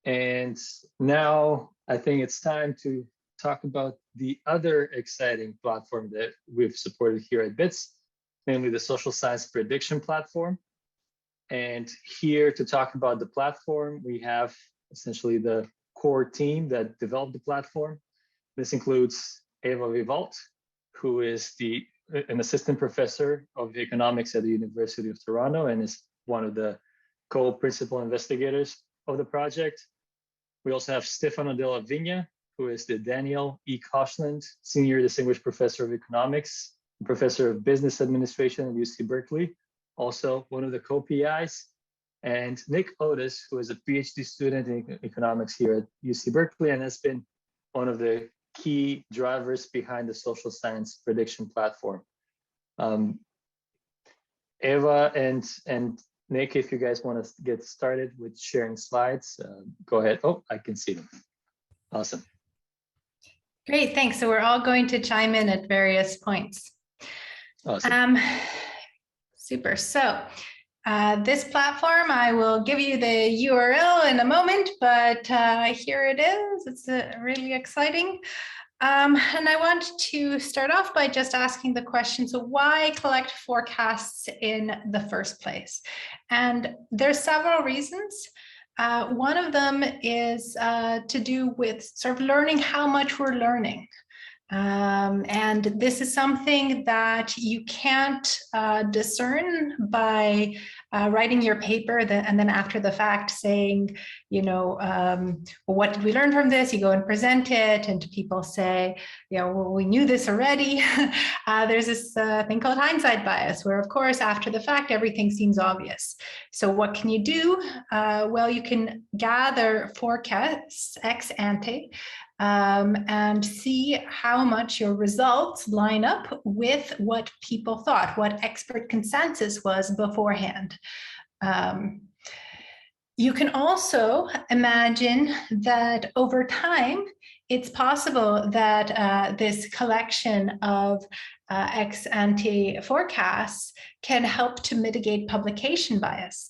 And now I think it's time to talk about the other exciting platform that we've supported here at BITS, namely the social science prediction platform. And here to talk about the platform, we have essentially the core team that developed the platform. This includes Eva Vivalt, who is an assistant professor of economics at the University of Toronto and is one of the co-principal investigators of the project. We also have Stefano DellaVigna, who is the Daniel E. Koshland Senior Distinguished Professor of Economics, Professor of Business Administration at UC Berkeley, also one of the co-PIs, and Nick Otis, who is a PhD student in economics here at UC Berkeley and has been one of the key drivers behind the social science prediction platform. Eva and Nick, if you guys want to get started with sharing slides, go ahead. Oh, I can see them. Awesome. Great, thanks. So we're all going to chime in at various points. Awesome. Super. So this platform, I will give you the URL in a moment, but here it is. It's really exciting. And I want to start off by just asking the question, so why collect forecasts in the first place? And there's several reasons. One of them is to do with sort of learning how much we're learning. And this is something that you can't discern by writing your paper and then after the fact saying, well, what did we learn from this? You go and present it and people say, well, we knew this already. There's this thing called hindsight bias, where of course, after the fact, everything seems obvious. So what can you do? Well, you can gather forecasts ex ante and see how much your results line up with what people thought, what expert consensus was beforehand. You can also imagine that over time, it's possible that this collection of ex ante forecasts can help to mitigate publication bias.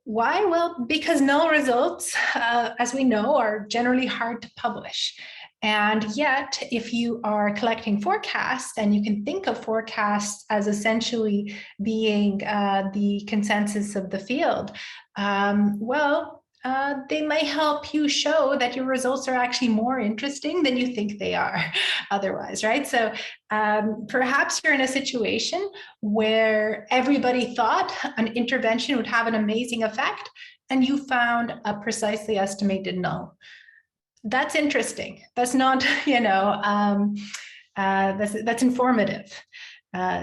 Why? Well, because null results, as we know, are generally hard to publish. And yet, if you are collecting forecasts, and you can think of forecasts as essentially being the consensus of the field, they may help you show that your results are actually more interesting than you think they are otherwise, right? So perhaps you're in a situation where everybody thought an intervention would have an amazing effect, and you found a precisely estimated null. That's interesting. That's not, that's informative.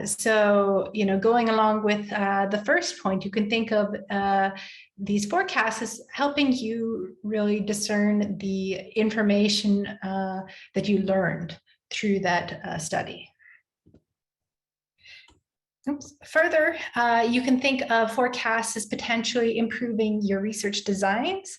So, going along with the first point, you can think of these forecasts as helping you really discern the information that you learned through that study. Further, you can think of forecasts as potentially improving your research designs.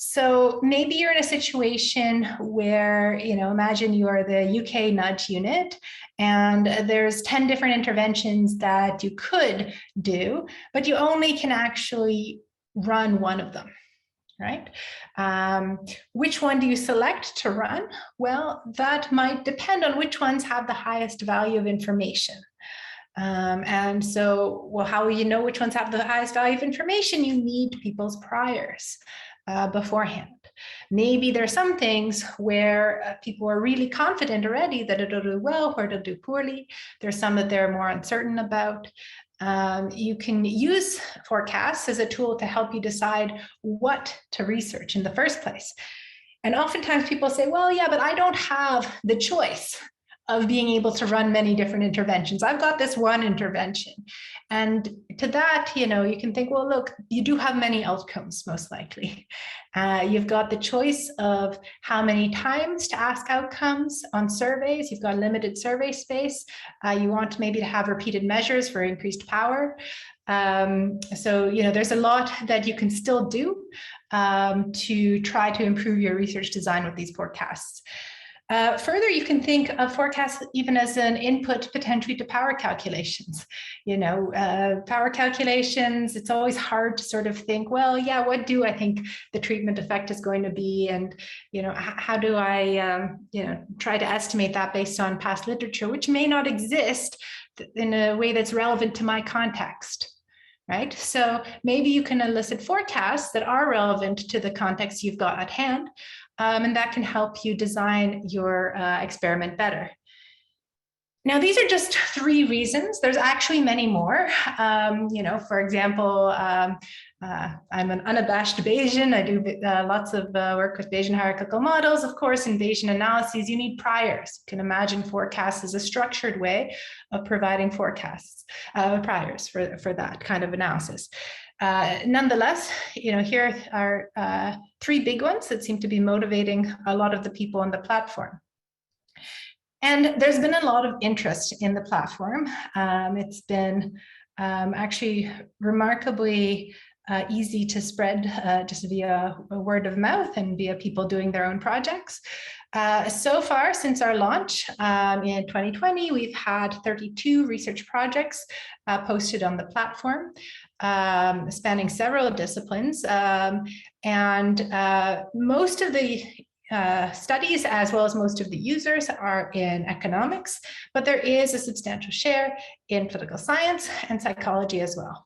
So maybe you're in a situation where, imagine you are the UK nudge unit and there's 10 different interventions that you could do, but you only can actually run one of them, right? Which one do you select to run? Well, that might depend on which ones have the highest value of information. And so, well, how will you know which ones have the highest value of information? You need people's priors beforehand. Maybe there are some things where people are really confident already that it'll do well or it'll do poorly. There's some that they're more uncertain about. You can use forecasts as a tool to help you decide what to research in the first place. And oftentimes people say, well, yeah, but I don't have the choice of being able to run many different interventions. I've got this one intervention. And to that, you can think, well, look, you do have many outcomes, most likely. You've got the choice of how many times to ask outcomes on surveys. You've got limited survey space. You want maybe to have repeated measures for increased power. So, there's a lot that you can still do to try to improve your research design with these forecasts. Further, you can think of forecasts even as an input potentially to power calculations. Power calculations, it's always hard to sort of think, well, yeah, what do I think the treatment effect is going to be? And, how do I, try to estimate that based on past literature, which may not exist in a way that's relevant to my context. Right? So maybe you can elicit forecasts that are relevant to the context you've got at hand, and that can help you design your experiment better. Now, these are just 3 reasons. There's actually many more. For example, I'm an unabashed Bayesian. I do lots of work with Bayesian hierarchical models. Of course, in Bayesian analyses, you need priors. You can imagine forecasts as a structured way of providing forecasts, priors for that kind of analysis. Nonetheless, here are 3 big ones that seem to be motivating a lot of the people on the platform. And there's been a lot of interest in the platform. It's been actually remarkably easy to spread just via word of mouth and via people doing their own projects. So far, since our launch in 2020, we've had 32 research projects posted on the platform, spanning several disciplines. And most of the studies, as well as most of the users, are in economics, but there is a substantial share in political science and psychology as well.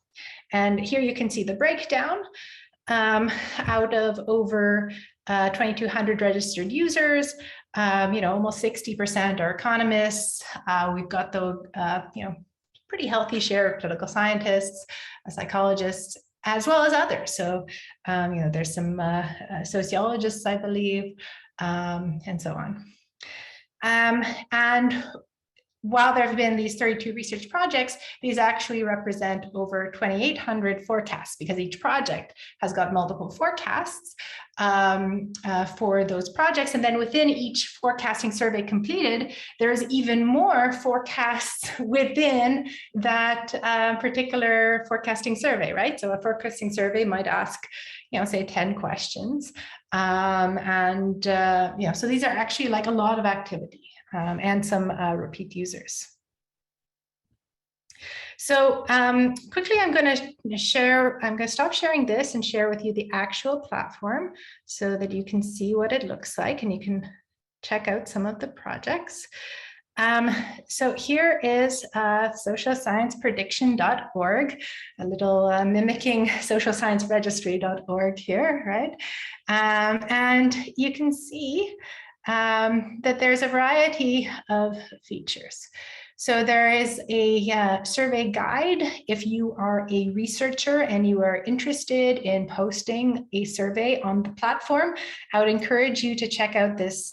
And here you can see the breakdown. Out of over 2,200 registered users, almost 60% are economists. We've got the pretty healthy share of political scientists, psychologists, as well as others. So, there's some sociologists, I believe, and so on. And while there have been these 32 research projects, these actually represent over 2,800 forecasts, because each project has got multiple forecasts for those projects. And then within each forecasting survey completed, there's even more forecasts within that particular forecasting survey, right? So a forecasting survey might ask, say 10 questions. So these are actually like a lot of activity. And some repeat users. So quickly, I'm going to stop sharing this and share with you the actual platform so that you can see what it looks like and you can check out some of the projects. So here is socialscienceprediction.org, a little mimicking socialscienceregistry.org here, right? And you can see that there's a variety of features. So there is a survey guide. If you are a researcher and you are interested in posting a survey on the platform, I would encourage you to check out this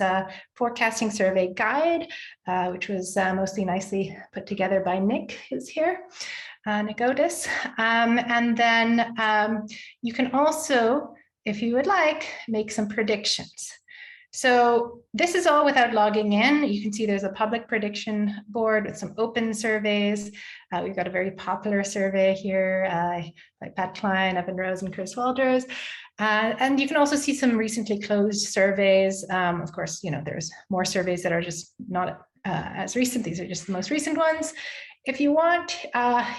forecasting survey guide, which was mostly nicely put together by Nick, who's here, Nick Otis. And then you can also, if you would like, make some predictions. So this is all without logging in. You can see there's a public prediction board with some open surveys. We've got a very popular survey here by Pat Klein, Evan Rose, and Chris Walters. And you can also see some recently closed surveys. Of course, there's more surveys that are just not as recent. These are just the most recent ones. If you want,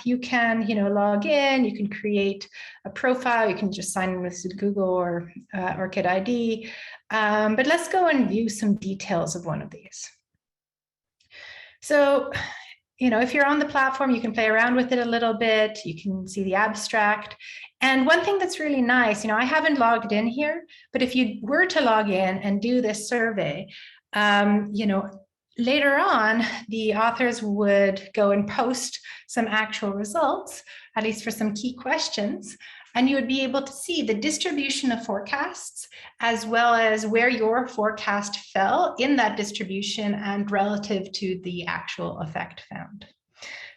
you can, log in, you can create a profile, you can just sign in with Google or ORCID ID. But let's go and view some details of one of these. So, if you're on the platform, you can play around with it a little bit, you can see the abstract. And one thing that's really nice, I haven't logged in here, but if you were to log in and do this survey, later on, the authors would go and post some actual results, at least for some key questions, and you would be able to see the distribution of forecasts, as well as where your forecast fell in that distribution and relative to the actual effect found.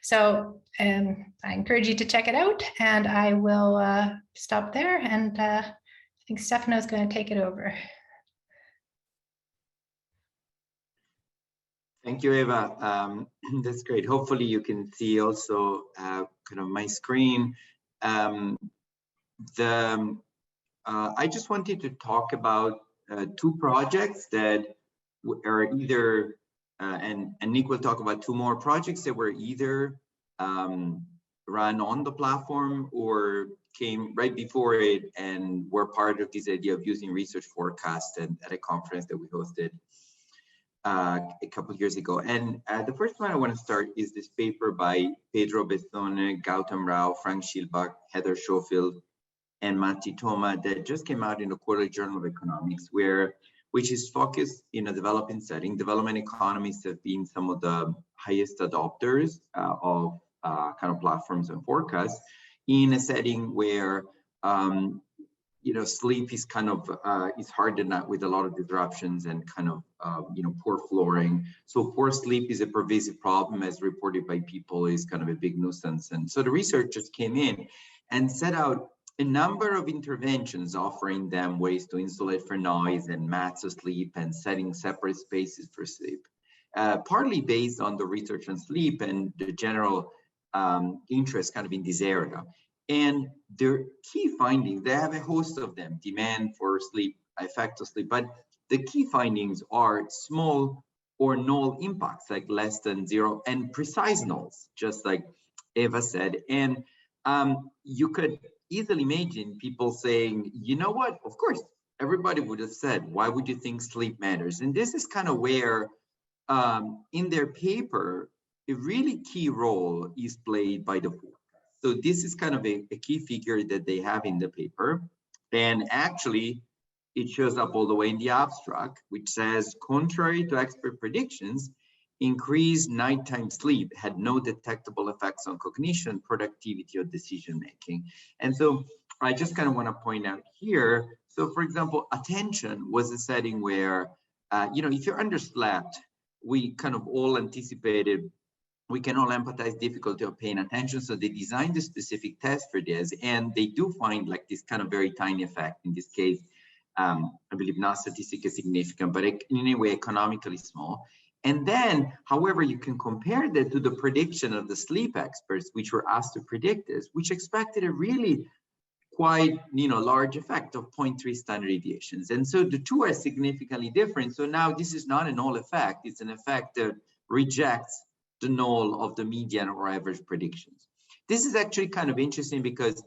So I encourage you to check it out, and I will stop there, and I think Stefano is going to take it over. Thank you, Eva. That's great. Hopefully you can see also kind of my screen. I just wanted to talk about 2 projects that are either, and Nick will talk about 2 more projects that were either run on the platform or came right before it and were part of this idea of using research forecast at a conference that we hosted a couple of years ago. And the first one I want to start is this paper by Pedro Bezzone, Gautam Rao, Frank Schilbach, Heather Schofield, and Matti Toma that just came out in the Quarterly Journal of Economics, which is focused in a developing setting. Development economists have been some of the highest adopters of kind of platforms and forecasts in a setting where sleep is kind of is hard to not with a lot of disruptions and kind of poor flooring. So poor sleep is a pervasive problem, as reported by people, is kind of a big nuisance. And so the researchers came in and set out a number of interventions, offering them ways to insulate for noise and mats of sleep and setting separate spaces for sleep, partly based on the research on sleep and the general interest kind of in this area. And their key findings, they have a host of them: demand for sleep, effect of sleep, but the key findings are small or null impacts, like less than 0, and precise nulls, just like Eva said. And you could easily imagine people saying, you know what, of course, everybody would have said, why would you think sleep matters? And this is kind of where in their paper, a really key role is played by the forecast. So this is kind of a key figure that they have in the paper. And actually, it shows up all the way in the abstract, which says, contrary to expert predictions, increased nighttime sleep had no detectable effects on cognition, productivity, or decision-making. And so I just kind of want to point out here, so for example, attention was a setting where, if you're underslept, we kind of all anticipated, we can all empathize difficulty of paying attention. So they designed a specific test for this, and they do find like this kind of very tiny effect. In this case, I believe not statistically significant, but in any way economically small. And then, however, you can compare that to the prediction of the sleep experts, which were asked to predict this, which expected a really quite large effect of 0.3 standard deviations. And so the two are significantly different. So now this is not a null effect, it's an effect that rejects the null of the median or average predictions. This is actually kind of interesting because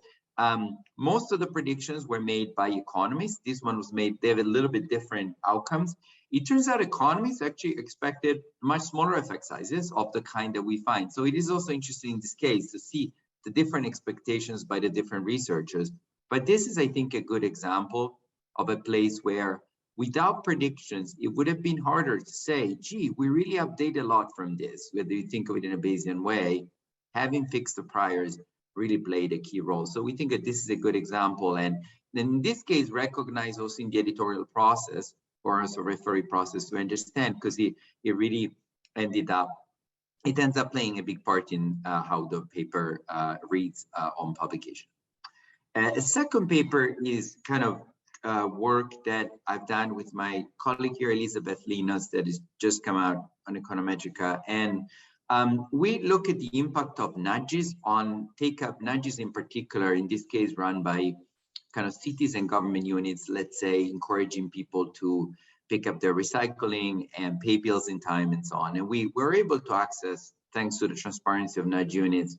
most of the predictions were made by economists. This one was made, they have a little bit different outcomes. It turns out economists actually expected much smaller effect sizes of the kind that we find. So it is also interesting in this case to see the different expectations by the different researchers. But this is, I think, a good example of a place where without predictions, it would have been harder to say, gee, we really update a lot from this, whether you think of it in a Bayesian way. Having fixed the priors really played a key role. So we think that this is a good example. And in this case, recognize also in the editorial process, or also referee process, to understand, because it really ends up playing a big part in how the paper reads on publication. A second paper is kind of work that I've done with my colleague here, Elizabeth Linos, that has just come out on Econometrica. And we look at the impact of nudges on take-up, nudges in particular, in this case run by kind of cities and government units, let's say, encouraging people to pick up their recycling and pay bills in time and so on. And we were able to access, thanks to the transparency of nudge units,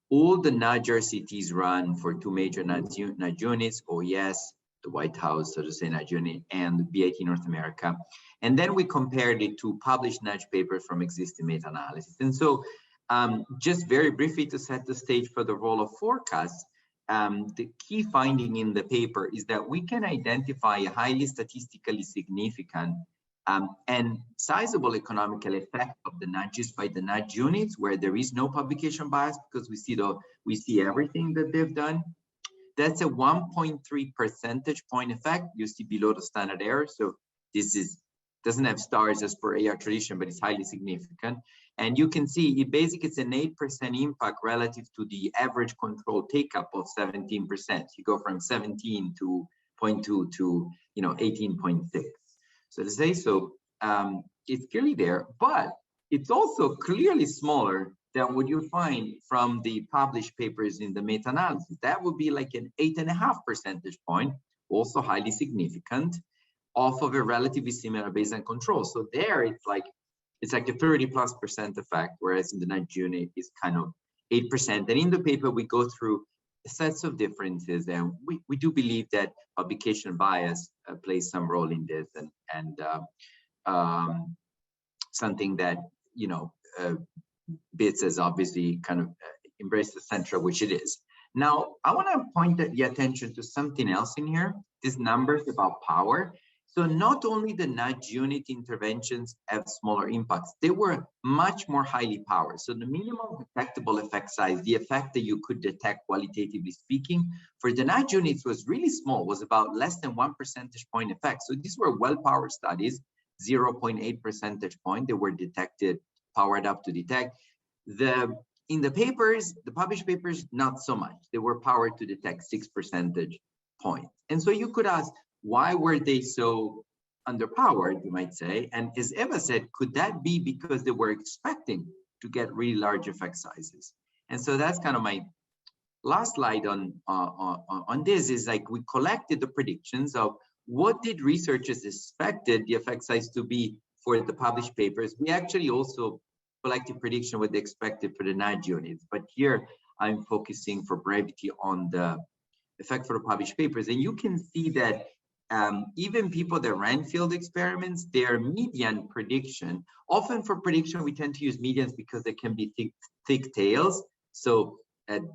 all the nudge RCTs run for two major nudge units, OES, the White House, so to say, nudge unit, and BIT North America. And then we compared it to published nudge papers from existing meta-analysis. And so just very briefly to set the stage for the role of forecasts, the key finding in the paper is that we can identify a highly statistically significant and sizable economical effect of the nudges by the nudge units, where there is no publication bias because we see everything that they've done. That's a 1.3 percentage point effect you see below the standard error. So this doesn't have stars as per AR tradition, but it's highly significant. And you can see it's an 8% impact relative to the average control take-up of 17%. You go from 17 to 0.2 to 18.6. So to say so, it's clearly there, but it's also clearly smaller than what you find from the published papers in the meta-analysis. That would be like an 8.5 percentage point, also highly significant. off of a relatively similar baseline control. So there it's like a 30+% effect, whereas in the night unit is kind of 8%. And in the paper, we go through sets of differences, and we do believe that publication bias plays some role in this, and something that, you know, BITS has obviously kind of embraced the central, which it is. Now, I want to point the attention to something else in here, these numbers about power. So not only the nudge unit interventions have smaller impacts, they were much more highly powered. So the minimum detectable effect size, the effect that you could detect qualitatively speaking, for the nudge units was really small, was about less than 1 percentage point effect. So these were well-powered studies, 0.8 percentage point, they were detected, powered up to detect. In the papers, the published papers, not so much. They were powered to detect 6 percentage points. And so you could ask, why were they so underpowered, you might say? And as Eva said, could that be because they were expecting to get really large effect sizes? And so that's kind of my last slide on this, is like we collected the predictions of what did researchers expected the effect size to be for the published papers. We actually also collected prediction what they expected for the nudge units, but here I'm focusing for brevity on the effect for the published papers. And you can see that even people that ran field experiments, their median prediction, often for prediction, we tend to use medians because they can be thick tails. So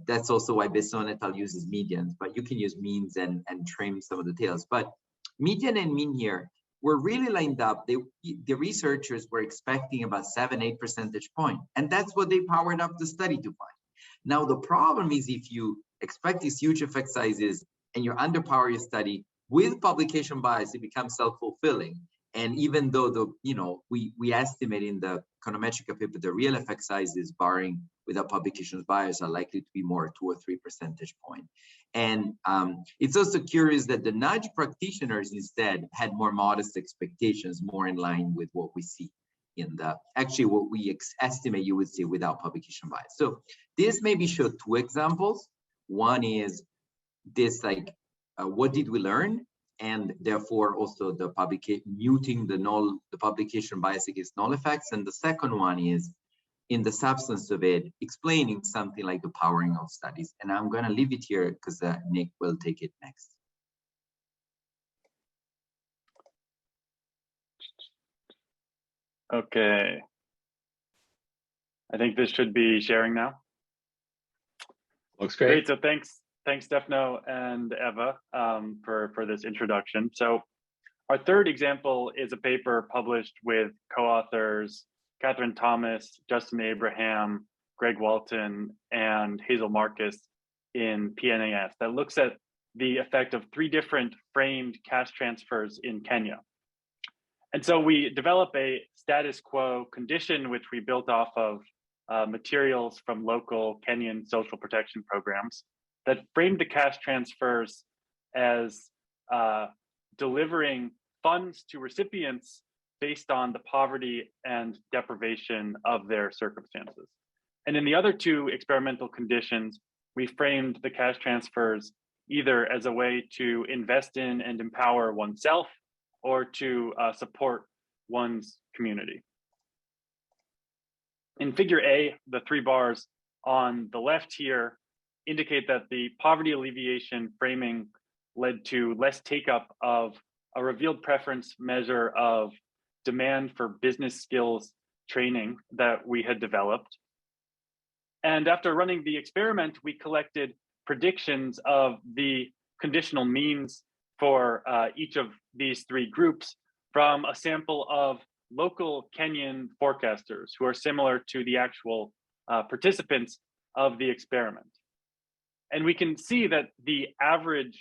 that's also why Besson et al. Uses medians, but you can use means and trim some of the tails. But median and mean here were really lined up. The researchers were expecting about 7-8 percentage point, and that's what they powered up the study to find. Now, the problem is if you expect these huge effect sizes and you underpower your study, with publication bias, it becomes self-fulfilling. And even though we estimate in the Econometrica paper, the real effect sizes barring without publications bias are likely to be more 2 or 3 percentage point. And it's also curious that the nudge practitioners instead had more modest expectations, more in line with what we see in the, actually what we estimate you would see without publication bias. So this maybe show 2 examples. One is this, like, what did we learn? And therefore also the muting the publication bias against null effects. And the second one is in the substance of it, explaining something like the powering of studies. And I'm going to leave it here because Nick will take it next. Okay. I think this should be sharing now. Looks great. So thanks, Stefano and Eva, for this introduction. So our third example is a paper published with co-authors Catherine Thomas, Justin Abraham, Greg Walton, and Hazel Marcus in PNAS that looks at the effect of 3 different framed cash transfers in Kenya. And so we develop a status quo condition, which we built off of materials from local Kenyan social protection programs that framed the cash transfers as delivering funds to recipients based on the poverty and deprivation of their circumstances. And in the other 2 experimental conditions, we framed the cash transfers either as a way to invest in and empower oneself or to support one's community. In figure A, the 3 bars on the left here indicate that the poverty alleviation framing led to less take-up of a revealed preference measure of demand for business skills training that we had developed. And after running the experiment, we collected predictions of the conditional means for each of these 3 groups from a sample of local Kenyan forecasters who are similar to the actual participants of the experiment. And we can see that the average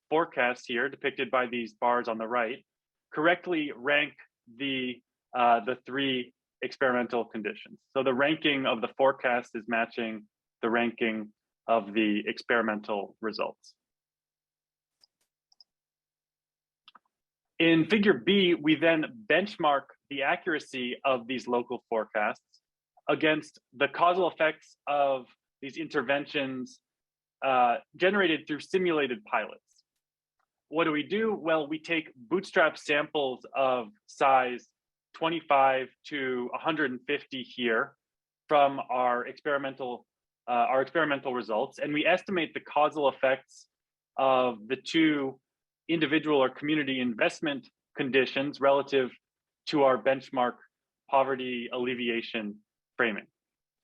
forecasts here, depicted by these bars on the right, correctly rank the 3 experimental conditions. So the ranking of the forecast is matching the ranking of the experimental results. In figure B, we then benchmark the accuracy of these local forecasts against the causal effects of these interventions generated through simulated pilots. what do we do? Well, we take bootstrap samples of size 25 to 150 here from our experimental results, and we estimate the causal effects of the two individual or community investment conditions relative to our benchmark poverty alleviation framing.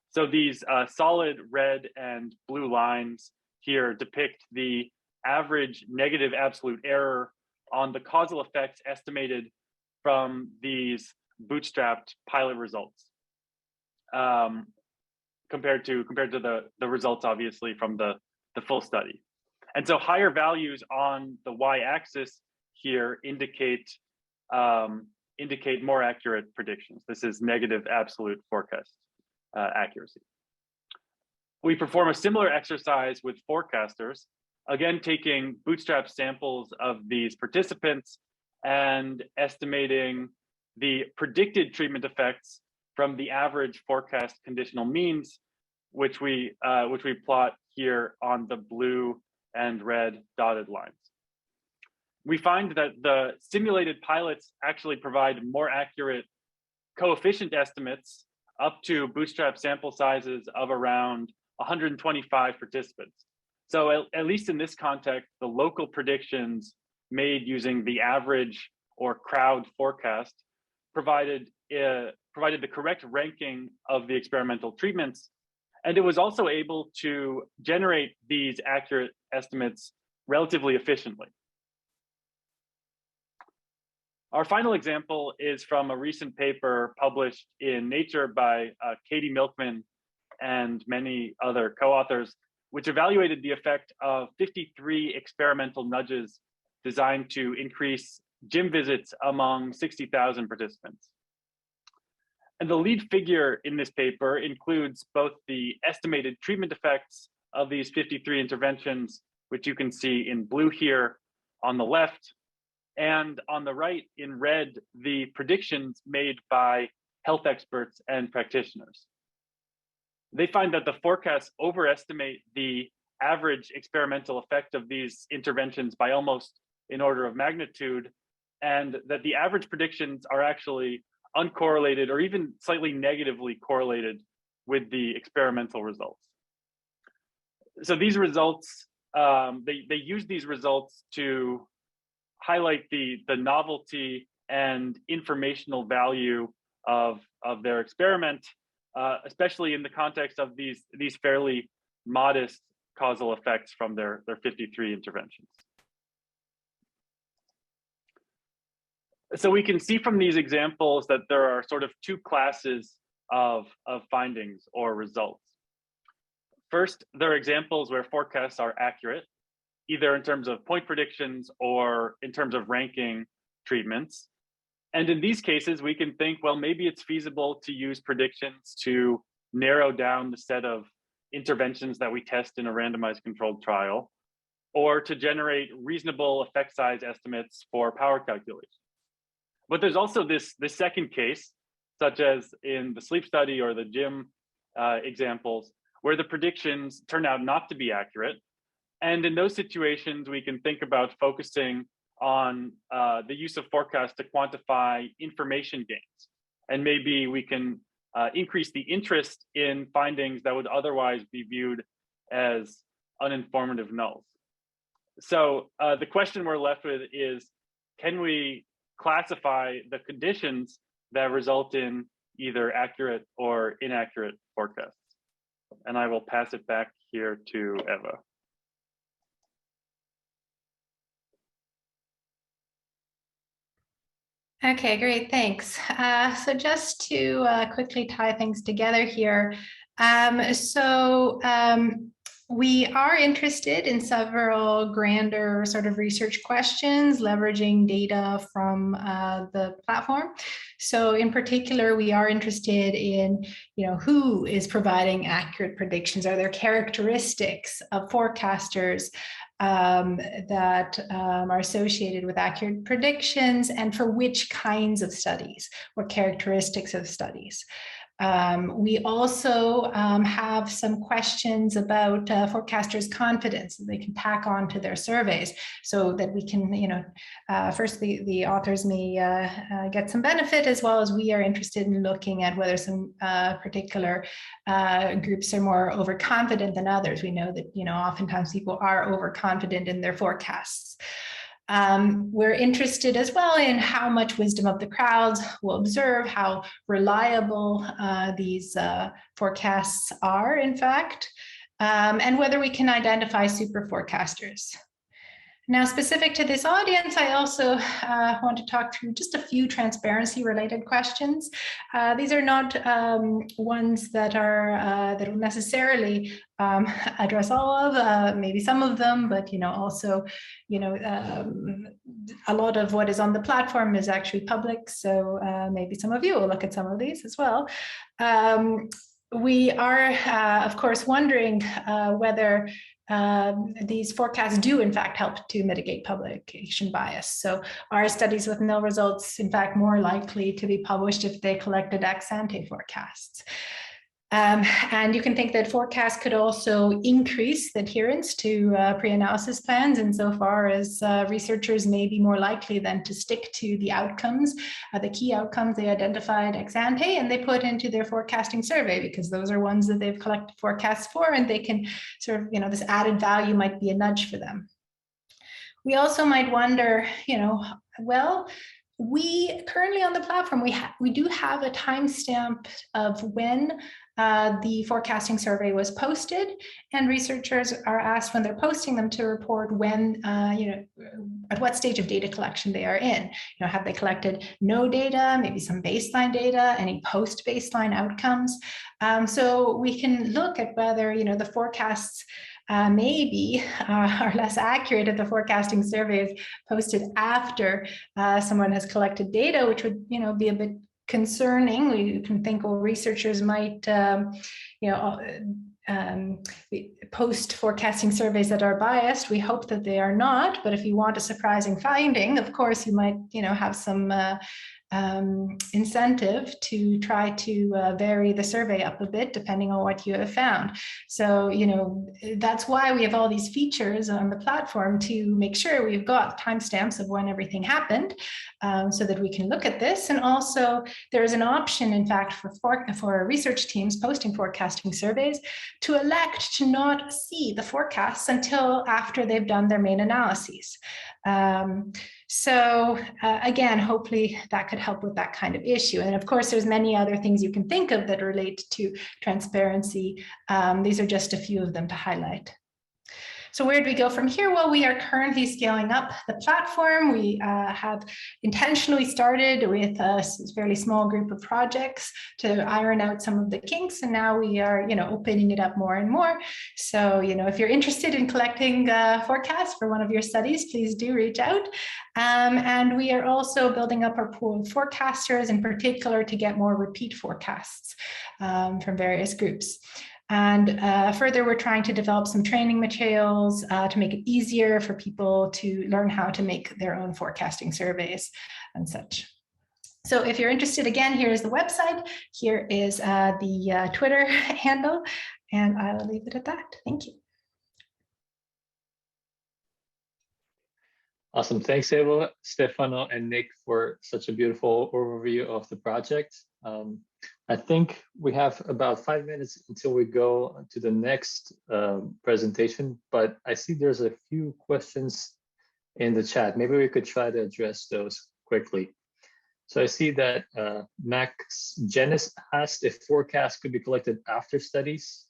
So these solid red and blue lines here depict the average negative absolute error on the causal effects estimated from these bootstrapped pilot results, compared to the results, obviously, from the full study. And so higher values on the y-axis here indicate more accurate predictions. This is negative absolute forecast accuracy. We perform a similar exercise with forecasters, again taking bootstrap samples of these participants and estimating the predicted treatment effects from the average forecast conditional means, which we plot here on the blue and red dotted lines. We find that the simulated pilots actually provide more accurate coefficient estimates up to bootstrap sample sizes of around 125 participants. So at least in this context, the local predictions made using the average or crowd forecast provided the correct ranking of the experimental treatments. And it was also able to generate these accurate estimates relatively efficiently. Our final example is from a recent paper published in Nature by Katie Milkman and many other co-authors, which evaluated the effect of 53 experimental nudges designed to increase gym visits among 60,000 participants. And the lead figure in this paper includes both the estimated treatment effects of these 53 interventions, which you can see in blue here on the left, and on the right in red, the predictions made by health experts and practitioners. They find that the forecasts overestimate the average experimental effect of these interventions by almost an order of magnitude, and that the average predictions are actually uncorrelated or even slightly negatively correlated with the experimental results. So these results, they use these results to highlight the novelty and informational value of their experiment, especially in the context of these fairly modest causal effects from their 53 interventions. So we can see from these examples that there are sort of two classes of findings or results. First, there are examples where forecasts are accurate, either in terms of point predictions or in terms of ranking treatments. And in these cases, we can think, well, maybe it's feasible to use predictions to narrow down the set of interventions that we test in a randomized controlled trial, or to generate reasonable effect size estimates for power calculation. But there's also this second case, such as in the sleep study or the gym examples, where the predictions turn out not to be accurate. And in those situations, we can think about focusing on the use of forecasts to quantify information gains. And maybe we can increase the interest in findings that would otherwise be viewed as uninformative nulls. So the question we're left with is, can we classify the conditions that result in either accurate or inaccurate forecasts? And I will pass it back here to Eva. Okay, great, thanks. So just to quickly tie things together here. We are interested in several grander sort of research questions, leveraging data from the platform. So in particular, we are interested in, who is providing accurate predictions? Are there characteristics of forecasters that are associated with accurate predictions, and for which kinds of studies or characteristics of studies? We also have some questions about forecasters' confidence that they can tack on to their surveys, so that we can, first the authors may get some benefit, as well as we are interested in looking at whether some particular groups are more overconfident than others. We know that, oftentimes people are overconfident in their forecasts. We're interested as well in how much wisdom of the crowds will observe, how reliable these forecasts are, in fact, and whether we can identify super forecasters. Now, specific to this audience, I also want to talk through just a few transparency-related questions. These are not ones that are that will necessarily address all of, maybe some of them, but also, a lot of what is on the platform is actually public. So maybe some of you will look at some of these as well. We are, of course, wondering whether these forecasts do in fact help to mitigate publication bias. So are studies with nil results in fact more likely to be published if they collected ex ante forecasts? And you can think that forecasts could also increase the adherence to pre-analysis plans insofar as researchers may be more likely then to stick to the outcomes, the key outcomes they identified ex ante, and they put into their forecasting survey, because those are ones that they've collected forecasts for, and they can sort of, this added value might be a nudge for them. We also might wonder, well, we currently on the platform, we do have a timestamp of when the forecasting survey was posted, and researchers are asked when they're posting them to report when, at what stage of data collection they are in. Have they collected no data, maybe some baseline data, any post-baseline outcomes? So we can look at whether, the forecasts maybe are less accurate if the forecasting survey is posted after someone has collected data, which would, be a bit concerning. We can think, well, researchers might, post forecasting surveys that are biased. We hope that they are not, but if you want a surprising finding, of course, you might, have some incentive to try to vary the survey up a bit, depending on what you have found. So, that's why we have all these features on the platform, to make sure we've got timestamps of when everything happened, so that we can look at this. And also there is an option, in fact, for research teams posting forecasting surveys to elect to not see the forecasts until after they've done their main analyses. So again, hopefully that could help with that kind of issue. And of course, there's many other things you can think of that relate to transparency. These are just a few of them to highlight. So where do we go from here? Well, we are currently scaling up the platform. We have intentionally started with a fairly small group of projects to iron out some of the kinks, and now we are, opening it up more and more. So, if you're interested in collecting forecasts for one of your studies, please do reach out. And we are also building up our pool of forecasters, in particular, to get more repeat forecasts from various groups. And further, we're trying to develop some training materials to make it easier for people to learn how to make their own forecasting surveys and such. So if you're interested, again, here is the website. Here is the Twitter handle, and I will leave it at that. Thank you. Awesome. Thanks, Eva, Stefano, and Nick, for such a beautiful overview of the project. I think we have about 5 minutes until we go to the next presentation, but I see there's a few questions in the chat. Maybe we could try to address those quickly. So I see that Max Jenis asked if forecasts could be collected after studies.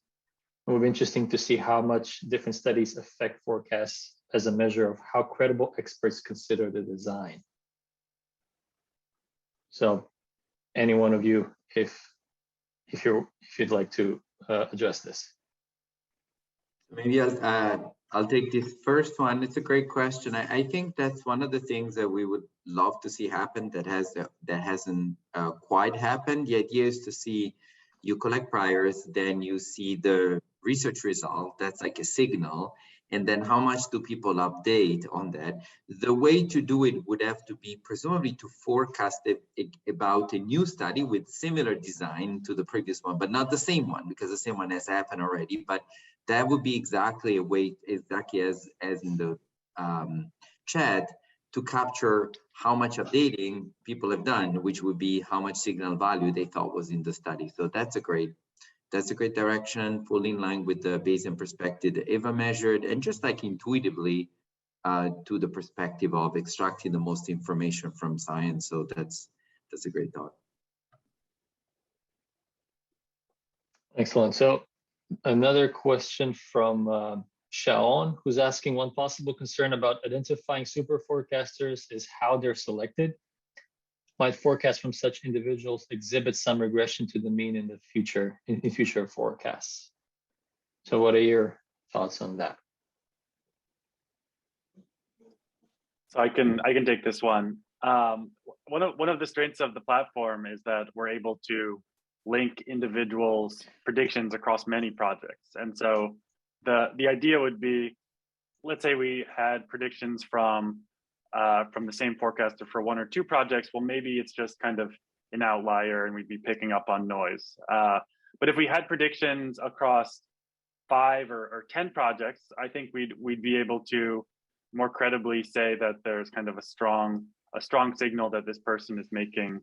It would be interesting to see how much different studies affect forecasts as a measure of how credible experts consider the design. So any one of you, if you'd like to address this. Maybe I'll take this first one. It's a great question. I think that's one of the things that we would love to see happen that hasn't quite happened. The idea is to see, you collect priors, then you see the research result. That's like a signal, And then how much do people update on that? The way to do it would have to be presumably to forecast about a new study with similar design to the previous one, but not the same one, because the same one has happened already. But that would be exactly a way, exactly as in the chat, to capture how much updating people have done, which would be how much signal value they thought was in the study. So that's a great direction, fully in line with the Bayesian perspective that Eva measured, and just like intuitively to the perspective of extracting the most information from science. So that's a great thought. Excellent. So another question from Shaon, who's asking, one possible concern about identifying super forecasters is how they're selected. Might forecasts from such individuals exhibit some regression to the mean in the future, in future forecasts? So what are your thoughts on that? So I can take this one. One of the strengths of the platform is that we're able to link individuals' predictions across many projects. And so the idea would be, let's say we had predictions from the same forecaster for one or two projects. Well, maybe it's just kind of an outlier and we'd be picking up on noise. But if we had predictions across 5 or 10 projects, I think we'd be able to more credibly say that there's kind of a strong signal that this person is making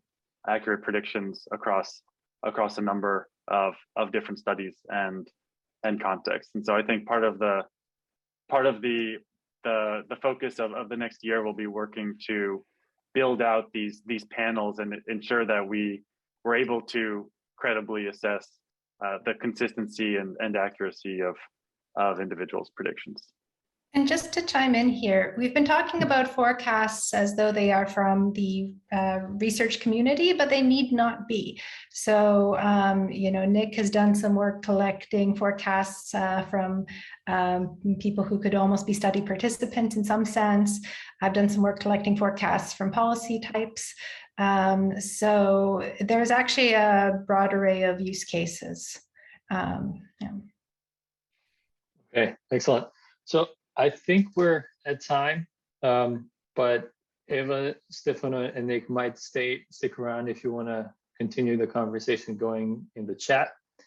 accurate predictions across a number of different studies and contexts. And so I think part of the focus of the next year will be working to build out these panels and ensure that we're able to credibly assess the consistency and accuracy of individuals' predictions. And just to chime in here, we've been talking about forecasts as though they are from the research community, but they need not be. So, Nick has done some work collecting forecasts from people who could almost be study participants in some sense. I've done some work collecting forecasts from policy types. So there's actually a broad array of use cases. Yeah. Okay, excellent. So I think we're at time, but Eva, Stefano, and Nick might stick around if you want to continue the conversation going in the chat.